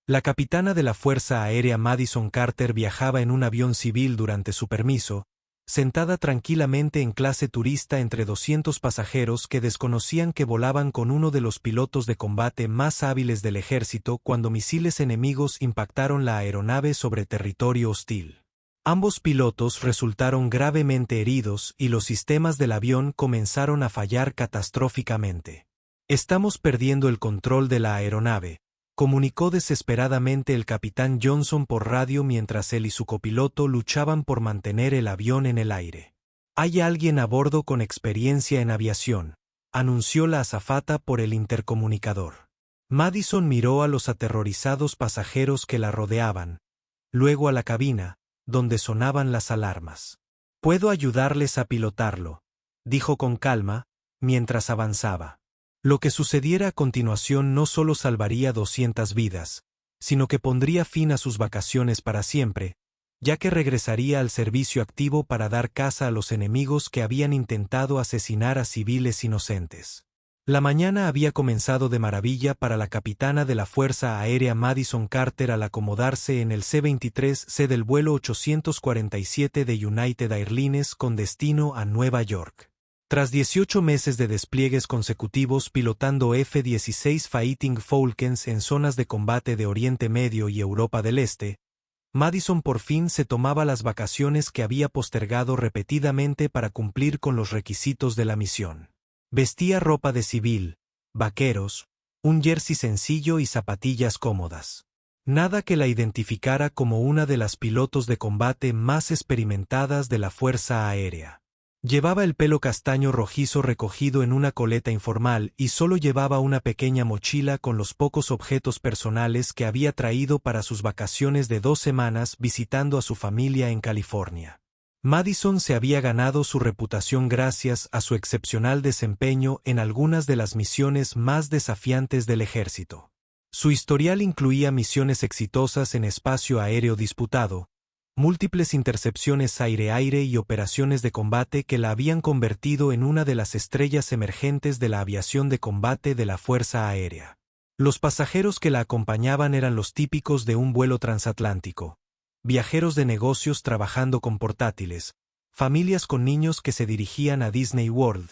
La capitana de la Fuerza Aérea Madison Carter viajaba en un avión civil durante su permiso, sentada tranquilamente en clase turista entre 200 pasajeros que desconocían que volaban con uno de los pilotos de combate más hábiles del ejército cuando misiles enemigos impactaron la aeronave sobre territorio hostil. Ambos pilotos resultaron gravemente heridos y los sistemas del avión comenzaron a fallar catastróficamente. «Estamos perdiendo el control de la aeronave», comunicó desesperadamente el capitán Johnson por radio mientras él y su copiloto luchaban por mantener el avión en el aire. «Hay alguien a bordo con experiencia en aviación», anunció la azafata por el intercomunicador. Madison miró a los aterrorizados pasajeros que la rodeaban, luego a la cabina, donde sonaban las alarmas. «Puedo ayudarles a pilotarlo», dijo con calma, mientras avanzaba. Lo que sucediera a continuación no solo salvaría 200 vidas, sino que pondría fin a sus vacaciones para siempre, ya que regresaría al servicio activo para dar caza a los enemigos que habían intentado asesinar a civiles inocentes. La mañana había comenzado de maravilla para la capitana de la Fuerza Aérea Madison Carter al acomodarse en el C-23C del vuelo 847 de United Airlines con destino a Nueva York. Tras 18 meses de despliegues consecutivos pilotando F-16 Fighting Falcons en zonas de combate de Oriente Medio y Europa del Este, Madison por fin se tomaba las vacaciones que había postergado repetidamente para cumplir con los requisitos de la misión. Vestía ropa de civil, vaqueros, un jersey sencillo y zapatillas cómodas. Nada que la identificara como una de las pilotos de combate más experimentadas de la Fuerza Aérea. Llevaba el pelo castaño rojizo recogido en una coleta informal y solo llevaba una pequeña mochila con los pocos objetos personales que había traído para sus vacaciones de 2 semanas visitando a su familia en California. Madison se había ganado su reputación gracias a su excepcional desempeño en algunas de las misiones más desafiantes del ejército. Su historial incluía misiones exitosas en espacio aéreo disputado, múltiples intercepciones aire-aire y operaciones de combate que la habían convertido en una de las estrellas emergentes de la aviación de combate de la Fuerza Aérea. Los pasajeros que la acompañaban eran los típicos de un vuelo transatlántico: viajeros de negocios trabajando con portátiles, familias con niños que se dirigían a Disney World,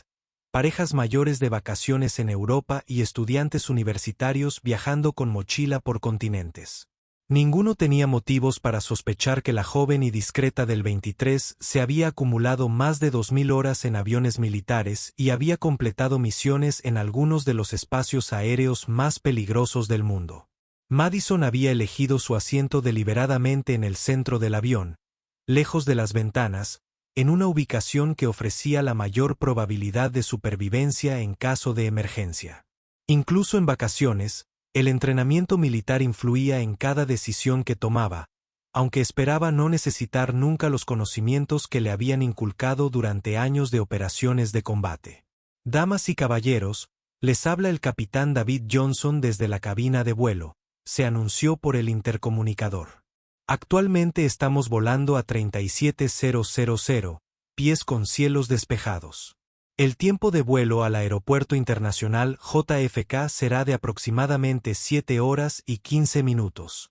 parejas mayores de vacaciones en Europa y estudiantes universitarios viajando con mochila por continentes. Ninguno tenía motivos para sospechar que la joven y discreta del 23 se había acumulado más de 2000 horas en aviones militares y había completado misiones en algunos de los espacios aéreos más peligrosos del mundo. Madison había elegido su asiento deliberadamente en el centro del avión, lejos de las ventanas, en una ubicación que ofrecía la mayor probabilidad de supervivencia en caso de emergencia. Incluso en vacaciones, el entrenamiento militar influía en cada decisión que tomaba, aunque esperaba no necesitar nunca los conocimientos que le habían inculcado durante años de operaciones de combate. Damas y caballeros, les habla el capitán David Johnson desde la cabina de vuelo, se anunció por el intercomunicador. Actualmente estamos volando a 37,000 pies con cielos despejados. El tiempo de vuelo al Aeropuerto Internacional JFK será de aproximadamente 7 horas y 15 minutos.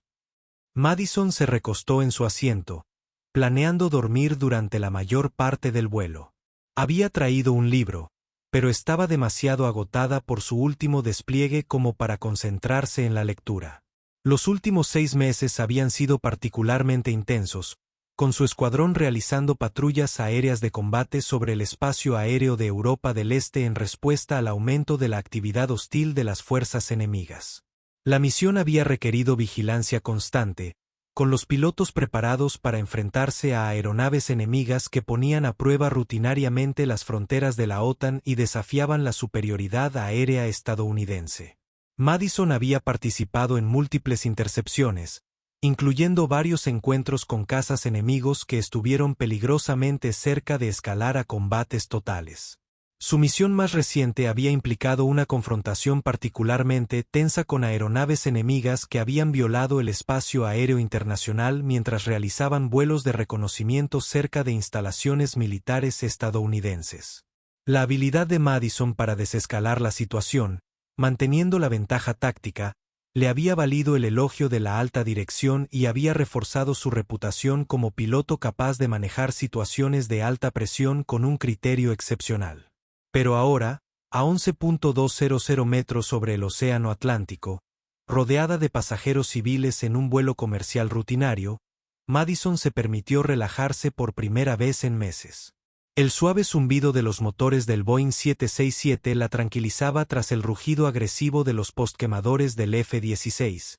Madison se recostó en su asiento, planeando dormir durante la mayor parte del vuelo. Había traído un libro, pero estaba demasiado agotada por su último despliegue como para concentrarse en la lectura. Los últimos 6 meses habían sido particularmente intensos, con su escuadrón realizando patrullas aéreas de combate sobre el espacio aéreo de Europa del Este en respuesta al aumento de la actividad hostil de las fuerzas enemigas. La misión había requerido vigilancia constante, con los pilotos preparados para enfrentarse a aeronaves enemigas que ponían a prueba rutinariamente las fronteras de la OTAN y desafiaban la superioridad aérea estadounidense. Madison había participado en múltiples intercepciones, incluyendo varios encuentros con cazas enemigos que estuvieron peligrosamente cerca de escalar a combates totales. Su misión más reciente había implicado una confrontación particularmente tensa con aeronaves enemigas que habían violado el espacio aéreo internacional mientras realizaban vuelos de reconocimiento cerca de instalaciones militares estadounidenses. La habilidad de Madison para desescalar la situación, manteniendo la ventaja táctica, Le había valido el elogio de la alta dirección y había reforzado su reputación como piloto capaz de manejar situaciones de alta presión con un criterio excepcional. Pero ahora, a 11.200 metros sobre el Océano Atlántico, rodeada de pasajeros civiles en un vuelo comercial rutinario, Madison se permitió relajarse por primera vez en meses. El suave zumbido de los motores del Boeing 767 la tranquilizaba tras el rugido agresivo de los postquemadores del F-16,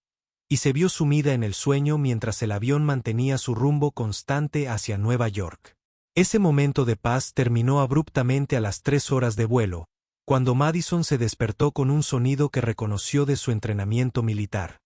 y se vio sumida en el sueño mientras el avión mantenía su rumbo constante hacia Nueva York. Ese momento de paz terminó abruptamente a las 3 horas de vuelo, cuando Madison se despertó con un sonido que reconoció de su entrenamiento militar.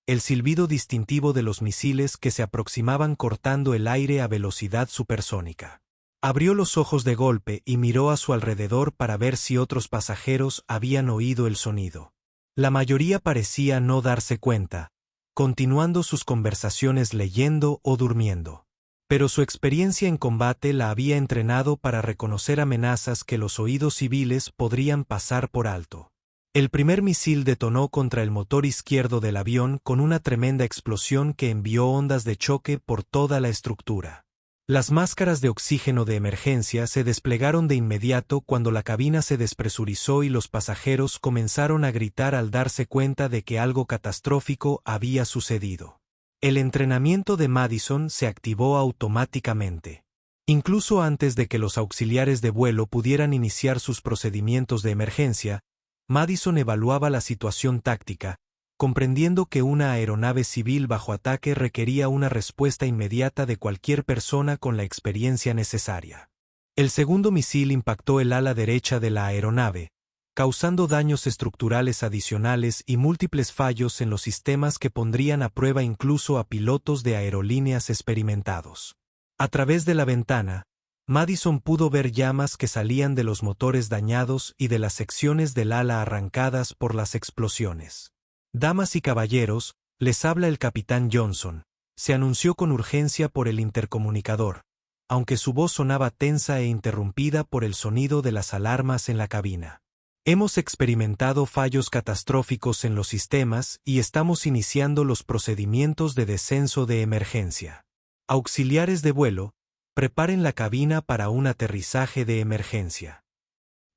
El silbido distintivo de los misiles que se aproximaban cortando el aire a velocidad supersónica. Abrió los ojos de golpe y miró a su alrededor para ver si otros pasajeros habían oído el sonido. La mayoría parecía no darse cuenta, continuando sus conversaciones leyendo o durmiendo. Pero su experiencia en combate la había entrenado para reconocer amenazas que los oídos civiles podrían pasar por alto. El primer misil detonó contra el motor izquierdo del avión con una tremenda explosión que envió ondas de choque por toda la estructura. Las máscaras de oxígeno de emergencia se desplegaron de inmediato cuando la cabina se despresurizó y los pasajeros comenzaron a gritar al darse cuenta de que algo catastrófico había sucedido. El entrenamiento de Madison se activó automáticamente. Incluso antes de que los auxiliares de vuelo pudieran iniciar sus procedimientos de emergencia, Madison evaluaba la situación táctica, comprendiendo que una aeronave civil bajo ataque requería una respuesta inmediata de cualquier persona con la experiencia necesaria. El segundo misil impactó el ala derecha de la aeronave, causando daños estructurales adicionales y múltiples fallos en los sistemas que pondrían a prueba incluso a pilotos de aerolíneas experimentados. A través de la ventana, Madison pudo ver llamas que salían de los motores dañados y de las secciones del ala arrancadas por las explosiones. Damas y caballeros, les habla el capitán Johnson, se anunció con urgencia por el intercomunicador, aunque su voz sonaba tensa e interrumpida por el sonido de las alarmas en la cabina. Hemos experimentado fallos catastróficos en los sistemas y estamos iniciando los procedimientos de descenso de emergencia. Auxiliares de vuelo, preparen la cabina para un aterrizaje de emergencia.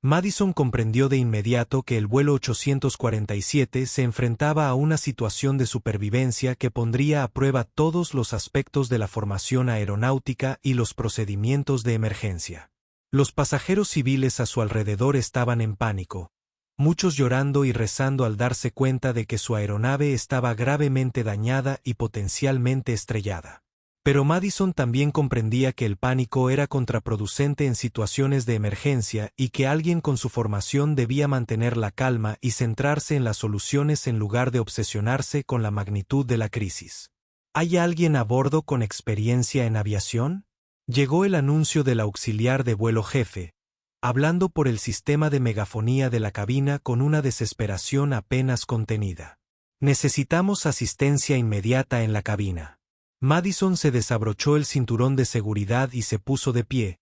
Madison comprendió de inmediato que el vuelo 847 se enfrentaba a una situación de supervivencia que pondría a prueba todos los aspectos de la formación aeronáutica y los procedimientos de emergencia. Los pasajeros civiles a su alrededor estaban en pánico, muchos llorando y rezando al darse cuenta de que su aeronave estaba gravemente dañada y potencialmente estrellada. Pero Madison también comprendía que el pánico era contraproducente en situaciones de emergencia y que alguien con su formación debía mantener la calma y centrarse en las soluciones en lugar de obsesionarse con la magnitud de la crisis. ¿Hay alguien a bordo con experiencia en aviación? Llegó el anuncio del auxiliar de vuelo jefe, hablando por el sistema de megafonía de la cabina con una desesperación apenas contenida. Necesitamos asistencia inmediata en la cabina. Madison se desabrochó el cinturón de seguridad y se puso de pie,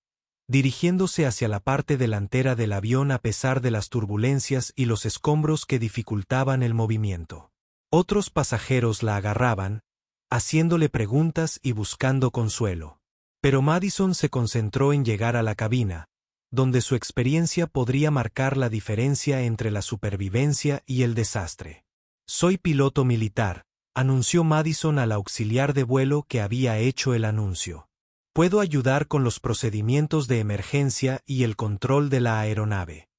dirigiéndose hacia la parte delantera del avión a pesar de las turbulencias y los escombros que dificultaban el movimiento. Otros pasajeros la agarraban, haciéndole preguntas y buscando consuelo. Pero Madison se concentró en llegar a la cabina, donde su experiencia podría marcar la diferencia entre la supervivencia y el desastre. Soy piloto militar, anunció Madison al auxiliar de vuelo que había hecho el anuncio. Puedo ayudar con los procedimientos de emergencia y el control de la aeronave.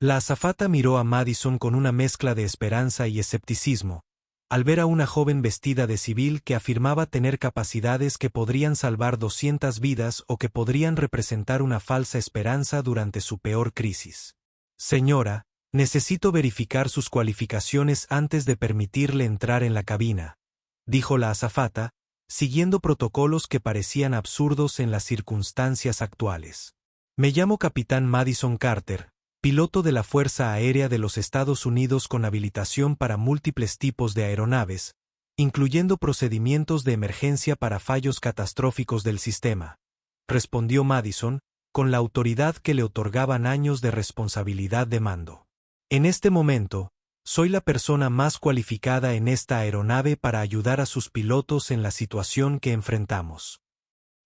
La azafata miró a Madison con una mezcla de esperanza y escepticismo, al ver a una joven vestida de civil que afirmaba tener capacidades que podrían salvar 200 vidas o que podrían representar una falsa esperanza durante su peor crisis. Señora, necesito verificar sus cualificaciones antes de permitirle entrar en la cabina, dijo la azafata, siguiendo protocolos que parecían absurdos en las circunstancias actuales. Me llamo Capitán Madison Carter, piloto de la Fuerza Aérea de los Estados Unidos con habilitación para múltiples tipos de aeronaves, incluyendo procedimientos de emergencia para fallos catastróficos del sistema, respondió Madison, con la autoridad que le otorgaban años de responsabilidad de mando. En este momento, Soy la persona más cualificada en esta aeronave para ayudar a sus pilotos en la situación que enfrentamos.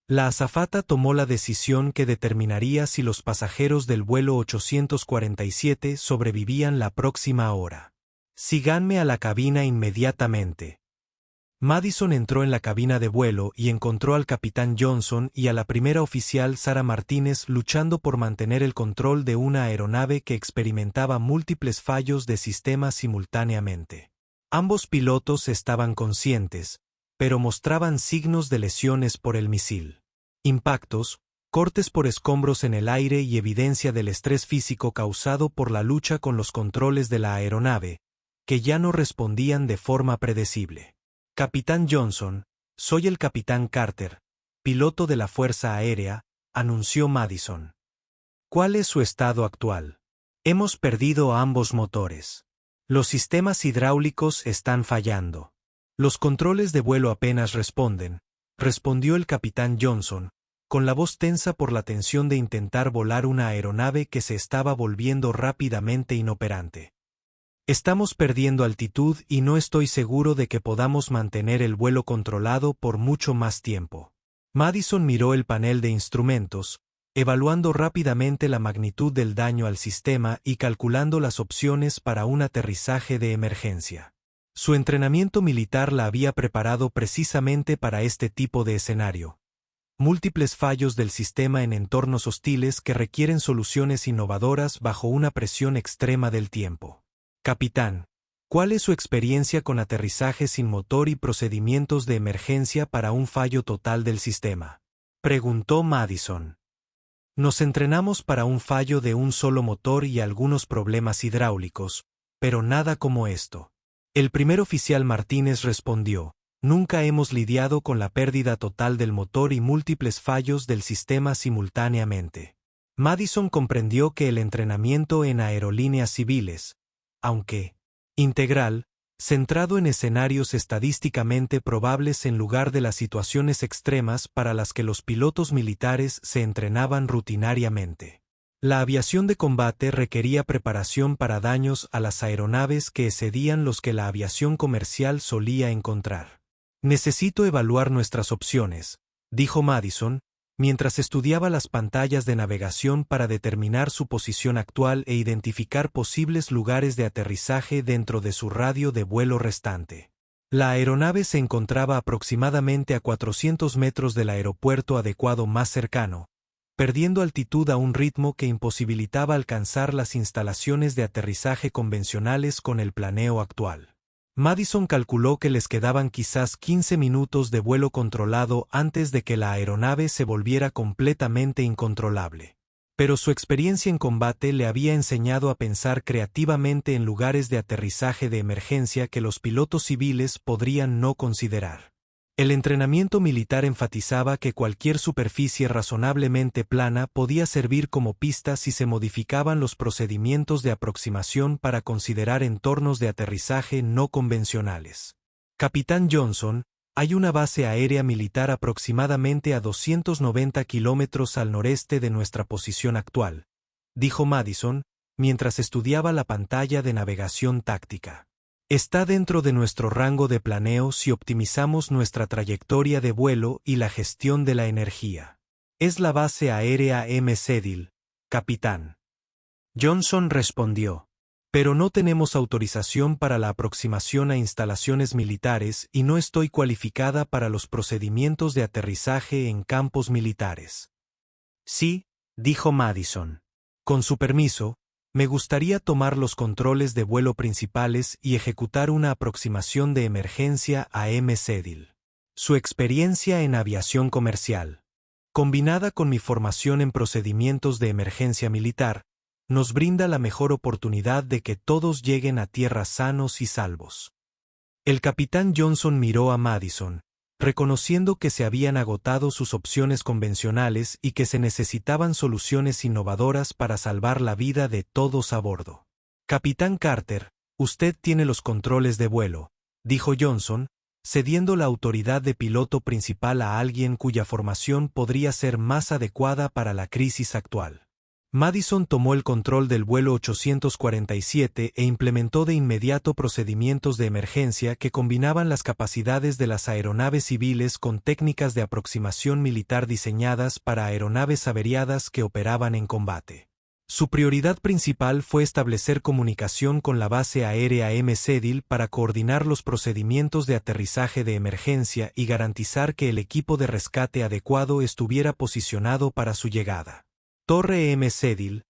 La azafata tomó la decisión que determinaría si los pasajeros del vuelo 847 sobrevivían la próxima hora. Síganme a la cabina inmediatamente. Madison entró en la cabina de vuelo y encontró al capitán Johnson y a la primera oficial Sarah Martínez luchando por mantener el control de una aeronave que experimentaba múltiples fallos de sistema simultáneamente. Ambos pilotos estaban conscientes, pero mostraban signos de lesiones por el misil. Impactos, cortes por escombros en el aire y evidencia del estrés físico causado por la lucha con los controles de la aeronave, que ya no respondían de forma predecible. Capitán Johnson, soy el capitán Carter, piloto de la Fuerza Aérea, anunció Madison. ¿Cuál es su estado actual? Hemos perdido ambos motores. Los sistemas hidráulicos están fallando. Los controles de vuelo apenas responden, respondió el capitán Johnson, con la voz tensa por la tensión de intentar volar una aeronave que se estaba volviendo rápidamente inoperante. Estamos perdiendo altitud y no estoy seguro de que podamos mantener el vuelo controlado por mucho más tiempo. Madison miró el panel de instrumentos, evaluando rápidamente la magnitud del daño al sistema y calculando las opciones para un aterrizaje de emergencia. Su entrenamiento militar la había preparado precisamente para este tipo de escenario. Múltiples fallos del sistema en entornos hostiles que requieren soluciones innovadoras bajo una presión extrema del tiempo. Capitán, ¿cuál es su experiencia con aterrizaje sin motor y procedimientos de emergencia para un fallo total del sistema? Preguntó Madison. Nos entrenamos para un fallo de un solo motor y algunos problemas hidráulicos, pero nada como esto. El primer oficial Martínez respondió, nunca hemos lidiado con la pérdida total del motor y múltiples fallos del sistema simultáneamente. Madison comprendió que el entrenamiento en aerolíneas civiles, aunque integral, centrado en escenarios estadísticamente probables en lugar de las situaciones extremas para las que los pilotos militares se entrenaban rutinariamente. La aviación de combate requería preparación para daños a las aeronaves que excedían los que la aviación comercial solía encontrar. Necesito evaluar nuestras opciones, dijo Madison, mientras estudiaba las pantallas de navegación para determinar su posición actual e identificar posibles lugares de aterrizaje dentro de su radio de vuelo restante. La aeronave se encontraba aproximadamente a 400 metros del aeropuerto adecuado más cercano, perdiendo altitud a un ritmo que imposibilitaba alcanzar las instalaciones de aterrizaje convencionales con el planeo actual. Madison calculó que les quedaban quizás 15 minutos de vuelo controlado antes de que la aeronave se volviera completamente incontrolable. Pero su experiencia en combate le había enseñado a pensar creativamente en lugares de aterrizaje de emergencia que los pilotos civiles podrían no considerar. El entrenamiento militar enfatizaba que cualquier superficie razonablemente plana podía servir como pista si se modificaban los procedimientos de aproximación para considerar entornos de aterrizaje no convencionales. Capitán Johnson, hay una base aérea militar aproximadamente a 290 kilómetros al noreste de nuestra posición actual, dijo Madison, mientras estudiaba la pantalla de navegación táctica. Está dentro de nuestro rango de planeo si optimizamos nuestra trayectoria de vuelo y la gestión de la energía. Es la base aérea M. Cedil, capitán. Johnson respondió. Pero no tenemos autorización para la aproximación a instalaciones militares y no estoy cualificada para los procedimientos de aterrizaje en campos militares. Sí, dijo Madison. Con su permiso, me gustaría tomar los controles de vuelo principales y ejecutar una aproximación de emergencia a M. Cedil. Su experiencia en aviación comercial, combinada con mi formación en procedimientos de emergencia militar, nos brinda la mejor oportunidad de que todos lleguen a tierra sanos y salvos. El capitán Johnson miró a Madison, reconociendo que se habían agotado sus opciones convencionales y que se necesitaban soluciones innovadoras para salvar la vida de todos a bordo. Capitán Carter, usted tiene los controles de vuelo, dijo Johnson, cediendo la autoridad de piloto principal a alguien cuya formación podría ser más adecuada para la crisis actual. Madison tomó el control del vuelo 847 e implementó de inmediato procedimientos de emergencia que combinaban las capacidades de las aeronaves civiles con técnicas de aproximación militar diseñadas para aeronaves averiadas que operaban en combate. Su prioridad principal fue establecer comunicación con la base aérea M-Sedil para coordinar los procedimientos de aterrizaje de emergencia y garantizar que el equipo de rescate adecuado estuviera posicionado para su llegada. Torre M-Sedil,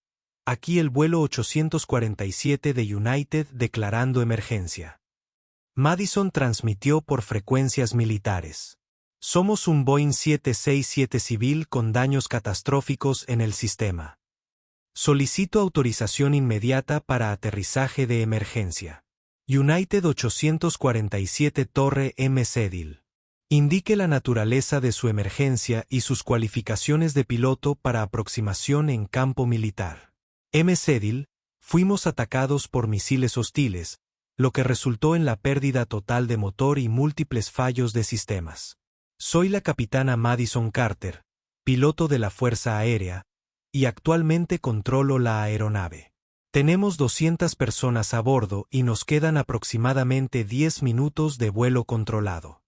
aquí el vuelo 847 de United declarando emergencia. Madison transmitió por frecuencias militares. Somos un Boeing 767 civil con daños catastróficos en el sistema. Solicito autorización inmediata para aterrizaje de emergencia. United 847 Torre M-Sedil. Indique la naturaleza de su emergencia y sus cualificaciones de piloto para aproximación en campo militar. M-Sedil, fuimos atacados por misiles hostiles, lo que resultó en la pérdida total de motor y múltiples fallos de sistemas. Soy la capitana Madison Carter, piloto de la Fuerza Aérea, y actualmente controlo la aeronave. Tenemos 200 personas a bordo y nos quedan aproximadamente 10 minutos de vuelo controlado.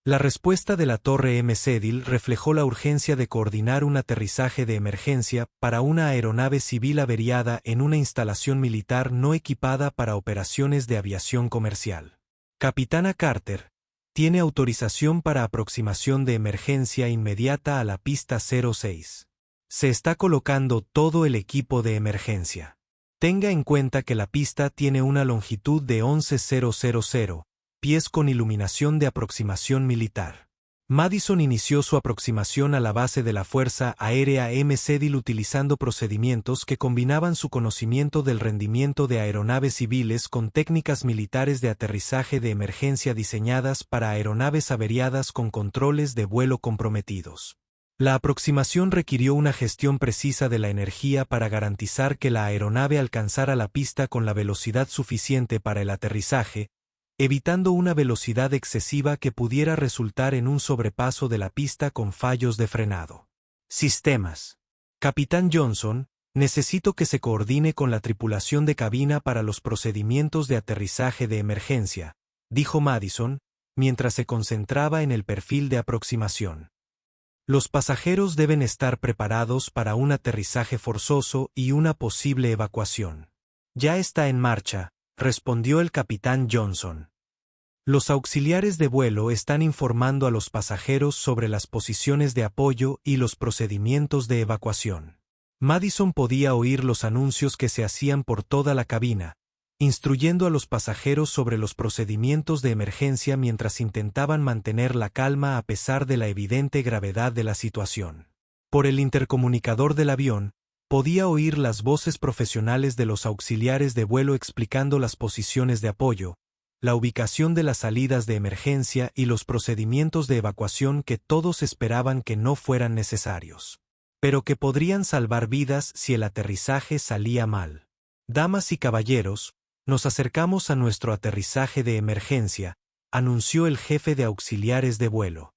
La respuesta de la Torre M-Sedil reflejó la urgencia de coordinar un aterrizaje de emergencia para una aeronave civil averiada en una instalación militar no equipada para operaciones de aviación comercial. Capitana Carter, tiene autorización para aproximación de emergencia inmediata a la pista 06. Se está colocando todo el equipo de emergencia. Tenga en cuenta que la pista tiene una longitud de 11,000 pies con iluminación de aproximación militar. Madison inició su aproximación a la base de la Fuerza Aérea M-Sedil utilizando procedimientos que combinaban su conocimiento del rendimiento de aeronaves civiles con técnicas militares de aterrizaje de emergencia diseñadas para aeronaves averiadas con controles de vuelo comprometidos. La aproximación requirió una gestión precisa de la energía para garantizar que la aeronave alcanzara la pista con la velocidad suficiente para el aterrizaje, evitando una velocidad excesiva que pudiera resultar en un sobrepaso de la pista con fallos de frenado. Sistemas. Capitán Johnson, necesito que se coordine con la tripulación de cabina para los procedimientos de aterrizaje de emergencia, dijo Madison, mientras se concentraba en el perfil de aproximación. Los pasajeros deben estar preparados para un aterrizaje forzoso y una posible evacuación. Ya está en marcha, respondió el capitán Johnson. Los auxiliares de vuelo están informando a los pasajeros sobre las posiciones de apoyo y los procedimientos de evacuación. Madison podía oír los anuncios que se hacían por toda la cabina, instruyendo a los pasajeros sobre los procedimientos de emergencia mientras intentaban mantener la calma a pesar de la evidente gravedad de la situación. Por el intercomunicador del avión, podía oír las voces profesionales de los auxiliares de vuelo explicando las posiciones de apoyo, la ubicación de las salidas de emergencia y los procedimientos de evacuación que todos esperaban que no fueran necesarios, pero que podrían salvar vidas si el aterrizaje salía mal. Damas y caballeros, nos acercamos a nuestro aterrizaje de emergencia, anunció el jefe de auxiliares de vuelo.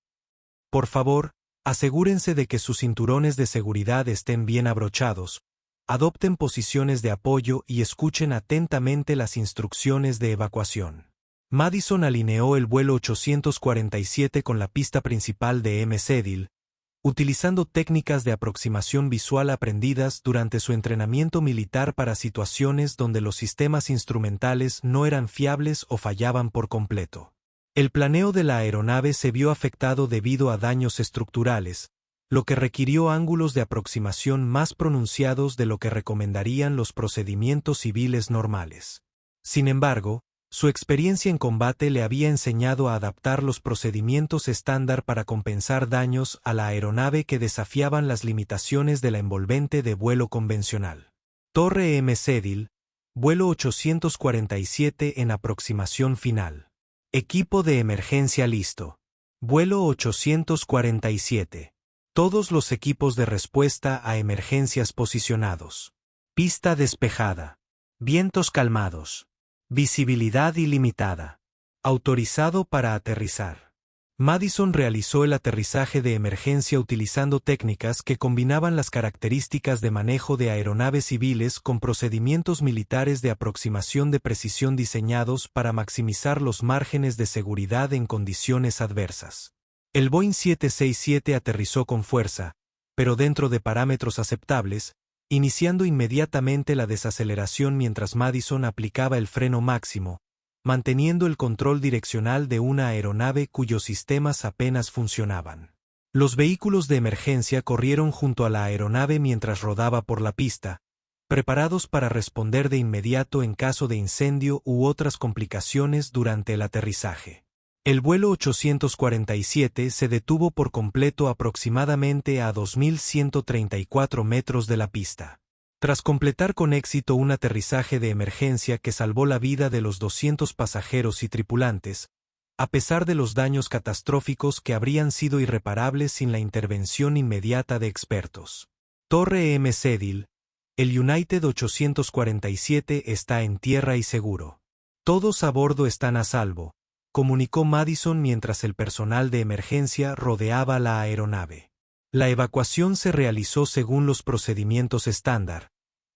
Por favor, asegúrense de que sus cinturones de seguridad estén bien abrochados, adopten posiciones de apoyo y escuchen atentamente las instrucciones de evacuación. Madison alineó el vuelo 847 con la pista principal de M-Sedil, utilizando técnicas de aproximación visual aprendidas durante su entrenamiento militar para situaciones donde los sistemas instrumentales no eran fiables o fallaban por completo. El planeo de la aeronave se vio afectado debido a daños estructurales, lo que requirió ángulos de aproximación más pronunciados de lo que recomendarían los procedimientos civiles normales. Sin embargo, su experiencia en combate le había enseñado a adaptar los procedimientos estándar para compensar daños a la aeronave que desafiaban las limitaciones de la envolvente de vuelo convencional. Torre M-Sedil, vuelo 847 en aproximación final. Equipo de emergencia listo. Vuelo 847. Todos los equipos de respuesta a emergencias posicionados. Pista despejada. Vientos calmados. Visibilidad ilimitada. Autorizado para aterrizar. Madison realizó el aterrizaje de emergencia utilizando técnicas que combinaban las características de manejo de aeronaves civiles con procedimientos militares de aproximación de precisión diseñados para maximizar los márgenes de seguridad en condiciones adversas. El Boeing 767 aterrizó con fuerza, pero dentro de parámetros aceptables, iniciando inmediatamente la desaceleración mientras Madison aplicaba el freno máximo, manteniendo el control direccional de una aeronave cuyos sistemas apenas funcionaban. Los vehículos de emergencia corrieron junto a la aeronave mientras rodaba por la pista, preparados para responder de inmediato en caso de incendio u otras complicaciones durante el aterrizaje. El vuelo 847 se detuvo por completo aproximadamente a 2.134 metros de la pista. Tras completar con éxito un aterrizaje de emergencia que salvó la vida de los 200 pasajeros y tripulantes, a pesar de los daños catastróficos que habrían sido irreparables sin la intervención inmediata de expertos. Torre M. Cedil, el United 847 está en tierra y seguro. Todos a bordo están a salvo, comunicó Madison mientras el personal de emergencia rodeaba la aeronave. La evacuación se realizó según los procedimientos estándar,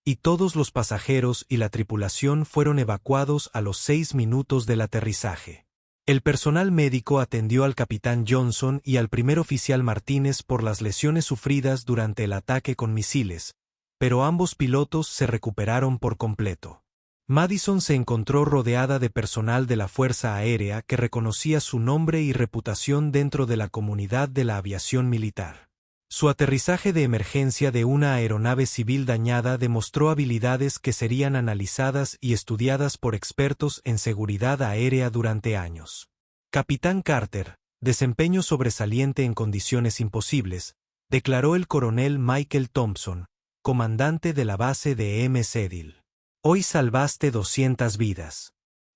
y todos los pasajeros y la tripulación fueron evacuados a los 6 minutos del aterrizaje. El personal médico atendió al capitán Johnson y al primer oficial Martínez por las lesiones sufridas durante el ataque con misiles, pero ambos pilotos se recuperaron por completo. Madison se encontró rodeada de personal de la Fuerza Aérea que reconocía su nombre y reputación dentro de la comunidad de la aviación militar. Su aterrizaje de emergencia de una aeronave civil dañada demostró habilidades que serían analizadas y estudiadas por expertos en seguridad aérea durante años. Capitán Carter, desempeño sobresaliente en condiciones imposibles, declaró el coronel Michael Thompson, comandante de la base de M. Cedil. Hoy salvaste 200 vidas.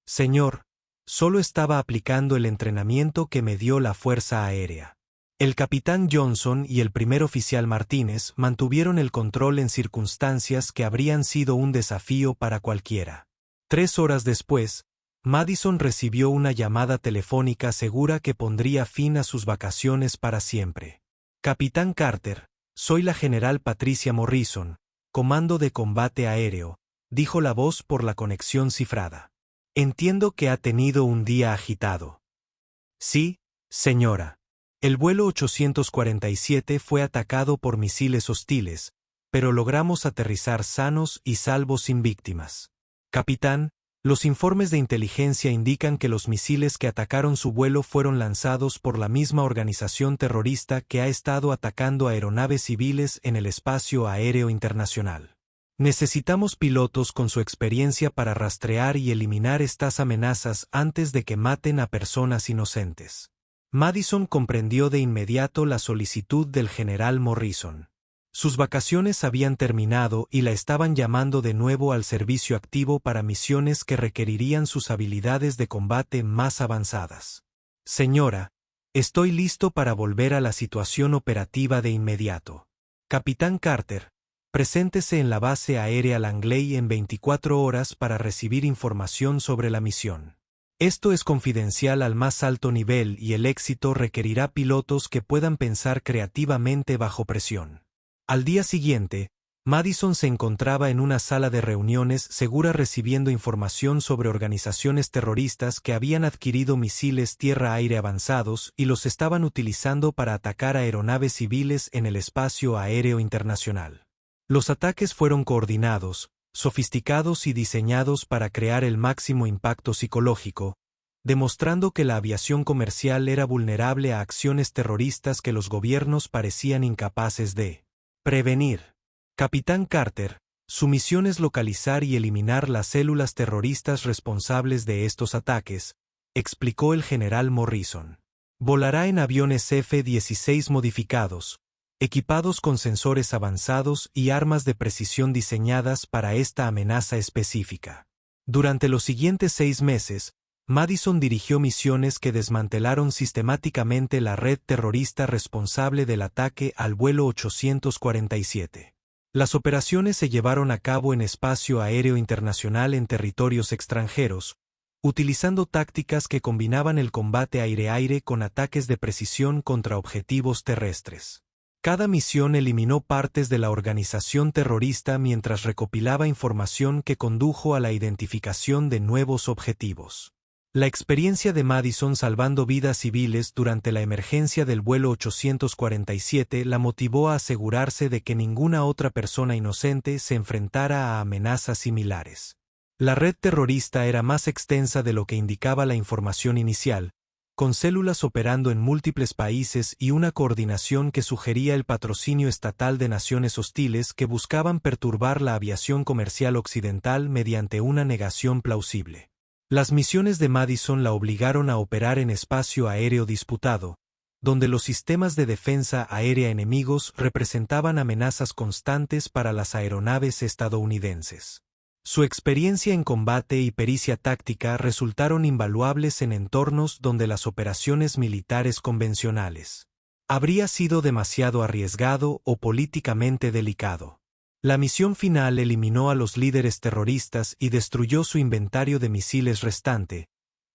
Señor, solo estaba aplicando el entrenamiento que me dio la Fuerza Aérea. El capitán Johnson y el primer oficial Martínez mantuvieron el control en circunstancias que habrían sido un desafío para cualquiera. 3 horas después, Madison recibió una llamada telefónica segura que pondría fin a sus vacaciones para siempre. Capitán Carter, soy la general Patricia Morrison, Comando de Combate Aéreo, dijo la voz por la conexión cifrada. Entiendo que ha tenido un día agitado. Sí, señora. El vuelo 847 fue atacado por misiles hostiles, pero logramos aterrizar sanos y salvos sin víctimas. Capitán, los informes de inteligencia indican que los misiles que atacaron su vuelo fueron lanzados por la misma organización terrorista que ha estado atacando aeronaves civiles en el espacio aéreo internacional. Necesitamos pilotos con su experiencia para rastrear y eliminar estas amenazas antes de que maten a personas inocentes. Madison comprendió de inmediato la solicitud del general Morrison. Sus vacaciones habían terminado y la estaban llamando de nuevo al servicio activo para misiones que requerirían sus habilidades de combate más avanzadas. Señora, estoy listo para volver a la situación operativa de inmediato. Capitán Carter, preséntese en la base aérea Langley en 24 horas para recibir información sobre la misión. Esto es confidencial al más alto nivel y el éxito requerirá pilotos que puedan pensar creativamente bajo presión. Al día siguiente, Madison se encontraba en una sala de reuniones segura recibiendo información sobre organizaciones terroristas que habían adquirido misiles tierra-aire avanzados y los estaban utilizando para atacar aeronaves civiles en el espacio aéreo internacional. Los ataques fueron coordinados, sofisticados y diseñados para crear el máximo impacto psicológico, demostrando que la aviación comercial era vulnerable a acciones terroristas que los gobiernos parecían incapaces de prevenir. Capitán Carter, su misión es localizar y eliminar las células terroristas responsables de estos ataques, explicó el general Morrison. Volará en aviones F-16 modificados, equipados con sensores avanzados y armas de precisión diseñadas para esta amenaza específica. Durante los siguientes 6 meses, Madison dirigió misiones que desmantelaron sistemáticamente la red terrorista responsable del ataque al vuelo 847. Las operaciones se llevaron a cabo en espacio aéreo internacional en territorios extranjeros, utilizando tácticas que combinaban el combate aire-aire con ataques de precisión contra objetivos terrestres. Cada misión eliminó partes de la organización terrorista mientras recopilaba información que condujo a la identificación de nuevos objetivos. La experiencia de Madison salvando vidas civiles durante la emergencia del vuelo 847 la motivó a asegurarse de que ninguna otra persona inocente se enfrentara a amenazas similares. La red terrorista era más extensa de lo que indicaba la información inicial, con células operando en múltiples países y una coordinación que sugería el patrocinio estatal de naciones hostiles que buscaban perturbar la aviación comercial occidental mediante una negación plausible. Las misiones de Madison la obligaron a operar en espacio aéreo disputado, donde los sistemas de defensa aérea enemigos representaban amenazas constantes para las aeronaves estadounidenses. Su experiencia en combate y pericia táctica resultaron invaluables en entornos donde las operaciones militares convencionales habría sido demasiado arriesgado o políticamente delicado. La misión final eliminó a los líderes terroristas y destruyó su inventario de misiles restante,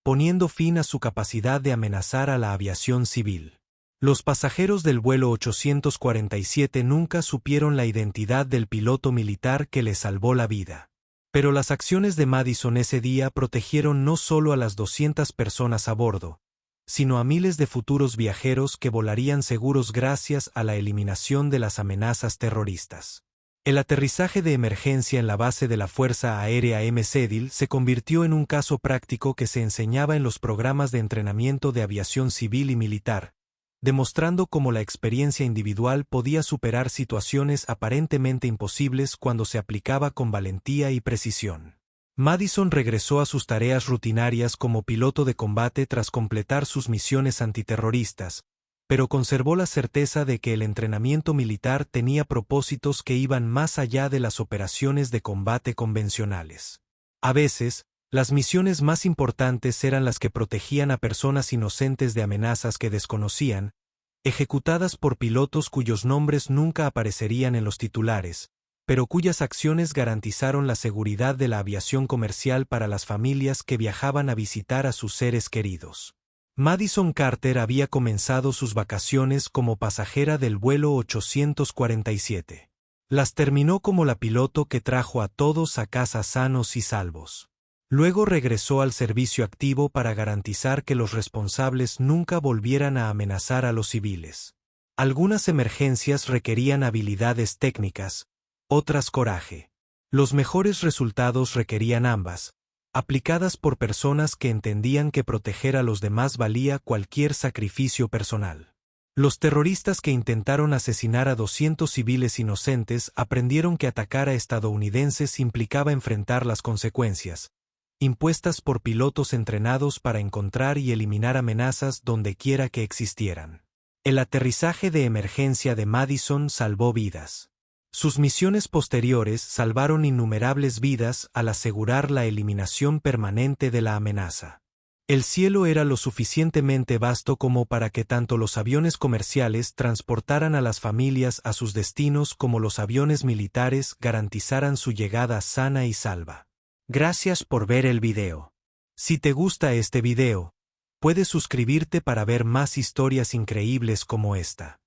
poniendo fin a su capacidad de amenazar a la aviación civil. Los pasajeros del vuelo 847 nunca supieron la identidad del piloto militar que les salvó la vida. Pero las acciones de Madison ese día protegieron no solo a las 200 personas a bordo, sino a miles de futuros viajeros que volarían seguros gracias a la eliminación de las amenazas terroristas. El aterrizaje de emergencia en la base de la Fuerza Aérea M. Cedil se convirtió en un caso práctico que se enseñaba en los programas de entrenamiento de aviación civil y militar, demostrando cómo la experiencia individual podía superar situaciones aparentemente imposibles cuando se aplicaba con valentía y precisión. Madison regresó a sus tareas rutinarias como piloto de combate tras completar sus misiones antiterroristas, pero conservó la certeza de que el entrenamiento militar tenía propósitos que iban más allá de las operaciones de combate convencionales. A veces, las misiones más importantes eran las que protegían a personas inocentes de amenazas que desconocían, ejecutadas por pilotos cuyos nombres nunca aparecerían en los titulares, pero cuyas acciones garantizaron la seguridad de la aviación comercial para las familias que viajaban a visitar a sus seres queridos. Madison Carter había comenzado sus vacaciones como pasajera del vuelo 847. Las terminó como la piloto que trajo a todos a casa sanos y salvos. Luego regresó al servicio activo para garantizar que los responsables nunca volvieran a amenazar a los civiles. Algunas emergencias requerían habilidades técnicas, otras coraje. Los mejores resultados requerían ambas, aplicadas por personas que entendían que proteger a los demás valía cualquier sacrificio personal. Los terroristas que intentaron asesinar a 200 civiles inocentes aprendieron que atacar a estadounidenses implicaba enfrentar las consecuencias, impuestas por pilotos entrenados para encontrar y eliminar amenazas donde quiera que existieran. El aterrizaje de emergencia de Madison salvó vidas. Sus misiones posteriores salvaron innumerables vidas al asegurar la eliminación permanente de la amenaza. El cielo era lo suficientemente vasto como para que tanto los aviones comerciales transportaran a las familias a sus destinos como los aviones militares garantizaran su llegada sana y salva. Gracias por ver el video. Si te gusta este video, puedes suscribirte para ver más historias increíbles como esta.